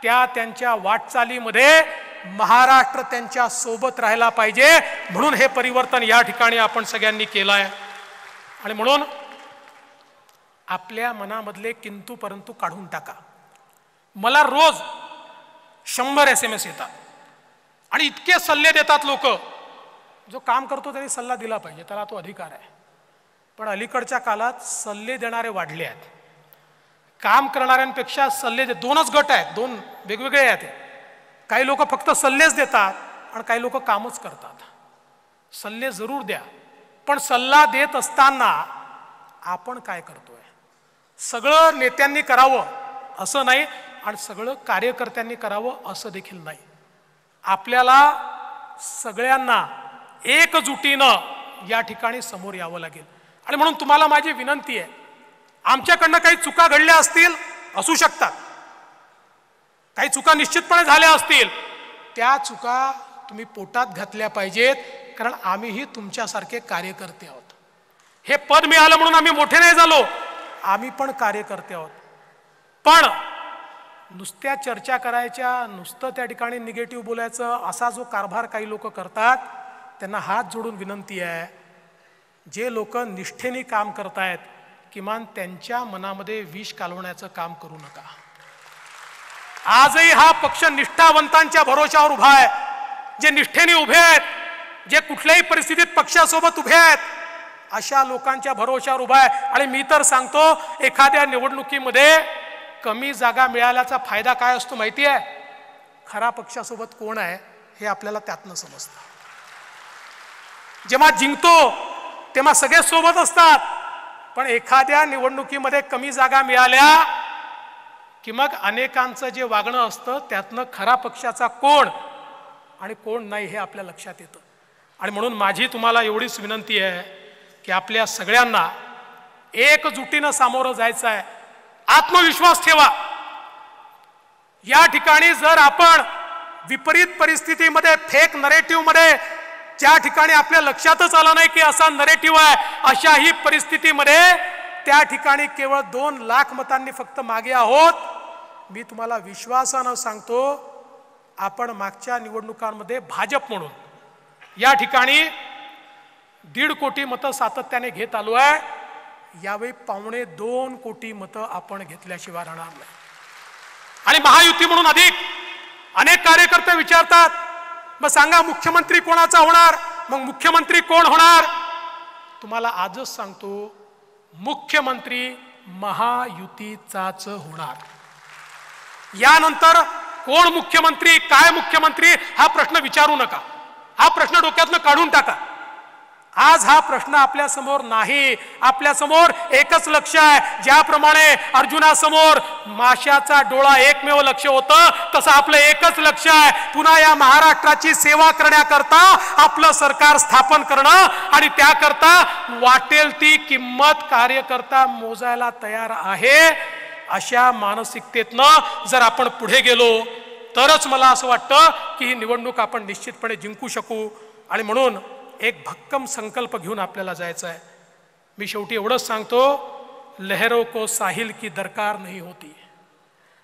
त्या त्यांच्या वाटचालीमध्ये महाराष्ट्र त्यांच्या सोबत राहायला पाहिजे, म्हणून हे परिवर्तन या ठिकाणी आपण सगळ्यांनी केलं आहे. आणि म्हणून आपल्या मनामधले किंतु परंतु काढून टाका. मला रोज 100 SMS येतात आणि इतके सल्ले देतात लोक. जो काम करतो त्यांनी सल्ला दिला पाहिजे, त्याला तो अधिकार आहे. पण अलीकडच्या काळात सल्ले देणारे वाढले आहेत. काम करणाऱ्यांपेक्षा सल्ले 2च गट आहेत, 2 वेगवेगळे आहेत. काही लोक फक्त सल्लेच देतात आणि काही लोक कामच करतात. सल्ले जरूर द्या, पण सल्ला देत असताना आपण काय करतोय. सगळं नेत्यांनी करावं असं नाही आणि सगळं कार्यकर्त्यांनी करावं असं देखील नाही. आपल्याला सगळ्यांना एकजुटीनं या ठिकाणी समोर यावं लागेल. आणि म्हणून तुम्हाला माझी विनंती आहे, आमच्याकडनं काही चुका घडल्या असतील, असू शकतात, काही चुका निश्चितपणे झाल्या असतील, त्या चुका तुम्ही पोटात घातल्या पाहिजेत, कारण आम्हीही तुमच्यासारखे कार्यकर्ते आहोत. हे पद मिळालं म्हणून आम्ही मोठे नाही झालो, आम्ही पण कार्यकर्ते आहोत. पण नुसत्या चर्चा करायच्या, नुसतं त्या ठिकाणी निगेटिव्ह बोलायचं, असा जो कारभार काही लोक करतात त्यांना हात जोडून विनंती आहे, जे लोक निष्ठेने काम करतायत किमान त्यांच्या मनामध्ये विष कालवण्याचं काम करू नका. आजही हा पक्ष निष्ठावंतांच्या भरोशावर उभा आहे, जे निष्ठेने उभे आहेत, जे कुठल्याही परिस्थितीत पक्षासोबत उभे आहेत, अशा लोकांच्या भरोशावर उभा आहे. आणि मी तर सांगतो, एखाद्या निवडणुकीमध्ये कमी जागा मिळाल्याचा फायदा काय असतो माहिती आहे? खरा पक्षासोबत कोण आहे हे आपल्याला त्यातनं समजतं. जेव्हा जिंकतो तेव्हा सगळे सोबत असतात, पण एखाद्या निवडणुकीमध्ये कमी जागा मिळाल्या की मग अनेकांचं जे वागणं असतं त्यातनं खरा पक्षाचा कोण आणि कोण नाही हे आपल्या लक्षात येतं. आणि म्हणून माझी तुम्हाला एवढीच विनंती आहे की आपल्या सगळ्यांना एकजुटीनं सामोरं जायचं आहे. आत्मविश्वास ठेवा. या ठिकाणी जर आपण विपरीत परिस्थितीमध्ये, फेक नरेटिव्हमध्ये, ज्या ठिकाणी आपल्या लक्षातच आलं नाही की असा नरेटिव्ह आहे, अशाही परिस्थितीमध्ये त्या ठिकाणी केवळ 2 लाख मतांनी फक्त मागे आहोत. मी तुम्हाला विश्वासानं सांगतो, आपण मागच्या निवडणुकांमध्ये भाजप म्हणून या ठिकाणी 1.5 कोटी मतं सातत्याने घेत आलो आहे. यावेळी 1.25 कोटी मतं आपण घेतल्याशिवाय राहणार नाही. आणि महायुती म्हणून अनेक कार्यकर्ते विचारतात, मग सांगा मुख्यमंत्री कोणाचा होणार, मग मुख्यमंत्री कोण होणार. तुम्हाला आजच सांगतो, मुख्यमंत्री महायुतीचाच होणार. यानंतर कोण मुख्यमंत्री, काय मुख्यमंत्री हा प्रश्न विचारू नका. हा प्रश्न डोक्यातनं काढून टाका. आज हा प्रश्न आपल्या समोर नाही. आपल्या समोर एकच लक्ष्य आहे. ज्याप्रमाणे अर्जुनासमोर माशाचा डोळा एकमेव लक्ष्य होतं, तसं आपलं एकच लक्ष्य आहे, पुन्हा या महाराष्ट्राची सेवा करण्याकरता आपलं सरकार स्थापन करणं. आणि त्याकरता वाटेल ती किंमत कार्यकर्ता मोजायला तयार आहे. अशा मानसिकतेतनं जर आपण पुढे गेलो तरच मला असं वाटतं की ही निवडणूक आपण निश्चितपणे जिंकू शकू. आणि म्हणून एक भक्कम संकल्प घेऊन आपल्याला जायचं आहे. मी शेवटी एवढंच सांगतो, लहरों को साहिल की दरकार नहीं होती,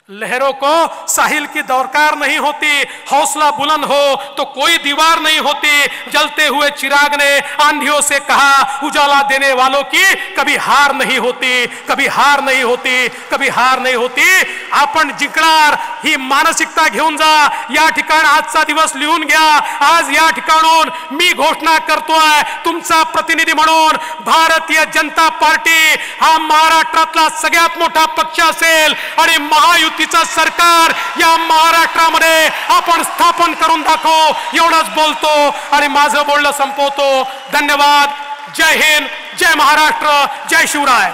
लहरों को साहिल की दरकार नहीं होती. हौसला बुलंद हो तो कोई दीवार नहीं होती. जलते हुए चिराग ने आंधियों से कहा, उजाला देने वालों की कभी हार नहीं होती, कभी हार नहीं होती, कभी हार नहीं होती. आपण जिंकणार ही मानसिकता घेऊन जा. या ठिकाणी आजचा दिवस लिहून घ्या. आज या ठिकाणून मी घोषणा करतोय, तुमचा प्रतिनिधी म्हणून, भारतीय जनता पार्टी हा महाराष्ट्रातला सगळ्यात मोठा पक्ष असेल आणि महायुतीचं सरकार या महाराष्ट्रामध्ये आपण स्थापन करून दाखवू. एवढंच बोलतो आणि माझं बोलणं संपवतो. धन्यवाद. जय हिंद, जय महाराष्ट्र, जय शिवराय.